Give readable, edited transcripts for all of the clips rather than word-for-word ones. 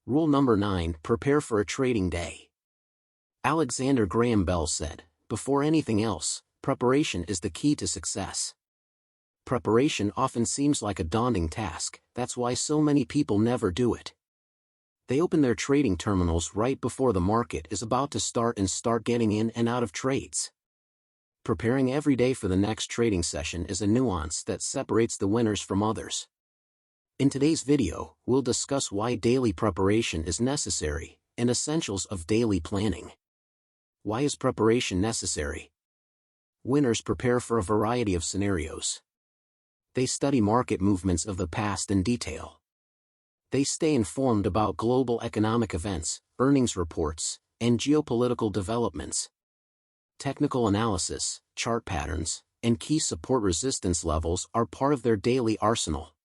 Rule number 9, prepare for a trading day. Alexander Graham Bell said, "Before anything else, preparation is the key to success." Preparation often seems like a daunting task, that's why so many people never do it. They open their trading terminals right before the market is about to start and start getting in and out of trades. Preparing every day for the next trading session is a nuance that separates the winners from others. In today's video, we'll discuss why daily preparation is necessary, and essentials of daily planning. Why is preparation necessary? Winners prepare for a variety of scenarios. They study market movements of the past in detail. They stay informed about global economic events, earnings reports, and geopolitical developments. Technical analysis, chart patterns, and key support resistance levels are part of their daily arsenal.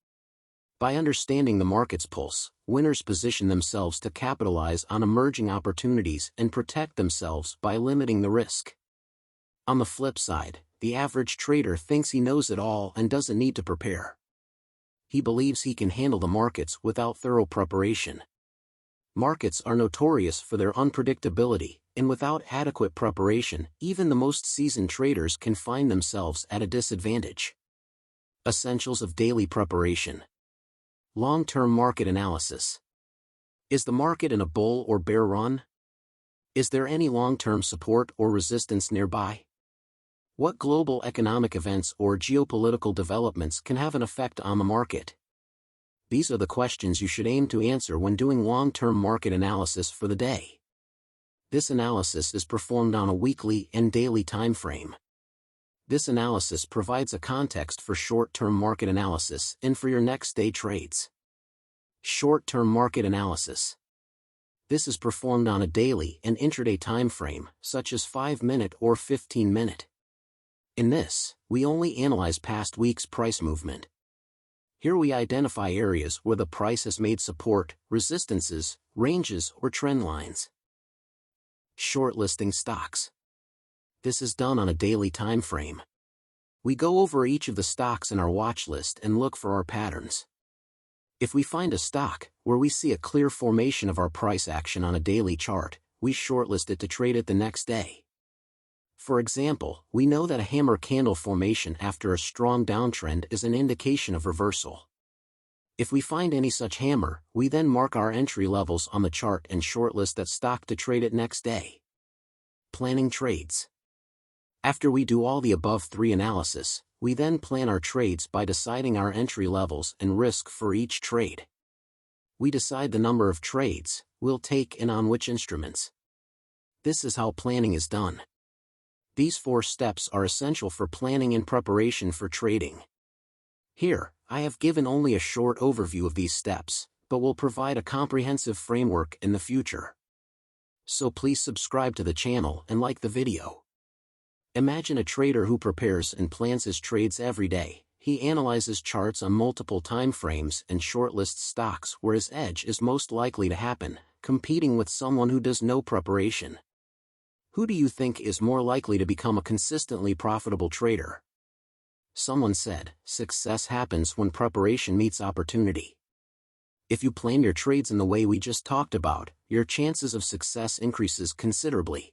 By understanding the market's pulse, winners position themselves to capitalize on emerging opportunities and protect themselves by limiting the risk. On the flip side, the average trader thinks he knows it all and doesn't need to prepare. He believes he can handle the markets without thorough preparation. Markets are notorious for their unpredictability, and without adequate preparation, even the most seasoned traders can find themselves at a disadvantage. Essentials of daily preparation. Long-term market analysis. Is the market in a bull or bear run? Is there any long-term support or resistance nearby? What global economic events or geopolitical developments can have an effect on the market? These are the questions you should aim to answer when doing long-term market analysis for the day. This analysis is performed on a weekly and daily time frame. This analysis provides a context for short-term market analysis and for your next day trades. Short-term market analysis. This is performed on a daily and intraday time frame, such as 5-minute or 15-minute. In this, we only analyze past week's price movement. Here we identify areas where the price has made support, resistances, ranges, or trend lines. Shortlisting stocks. This is done on a daily time frame. We go over each of the stocks in our watch list and look for our patterns. If we find a stock where we see a clear formation of our price action on a daily chart, we shortlist it to trade it the next day. For example, we know that a hammer candle formation after a strong downtrend is an indication of reversal. If we find any such hammer, we then mark our entry levels on the chart and shortlist that stock to trade it next day. Planning trades. After we do all the above 3 analysis, we then plan our trades by deciding our entry levels and risk for each trade. We decide the number of trades we'll take and on which instruments. This is how planning is done. These 4 steps are essential for planning and preparation for trading. Here, I have given only a short overview of these steps, but will provide a comprehensive framework in the future. So please subscribe to the channel and like the video. Imagine a trader who prepares and plans his trades every day. He analyzes charts on multiple time frames and shortlists stocks where his edge is most likely to happen, competing with someone who does no preparation. Who do you think is more likely to become a consistently profitable trader? Someone said, "Success happens when preparation meets opportunity." If you plan your trades in the way we just talked about, your chances of success increases considerably.